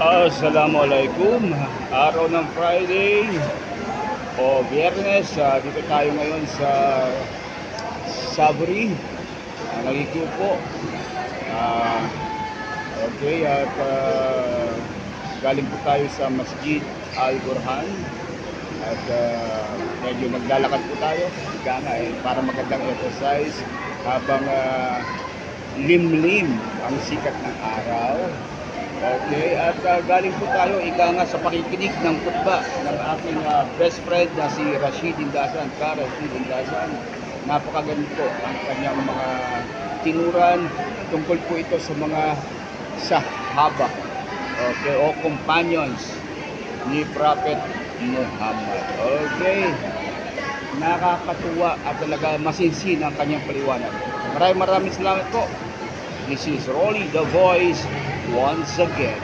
Assalamualaikum. Araw ng Friday o Biyernes. Dito tayo ngayon sa Sabri. Nagikupo. Ah, okay, at galing po tayo sa Masjid Al-Burhan. At medyo maglalakad po tayo. Para magandang exercise habang limlim ang sikat ng araw. Okay, at galing po tayo sa pakikinig ng khutbah ng aking best friend na si Rashid Indasan, Rashid Indasan. Napakaganda ang kanyang mga tinuran tungkol po ito sa mga sahaba, okay, o companions ni Prophet Muhammad. Okay, nakakatuwa at talaga masinsin ang kanyang paliwanag. Maraming salamat po. This is Rolly the Voice once again.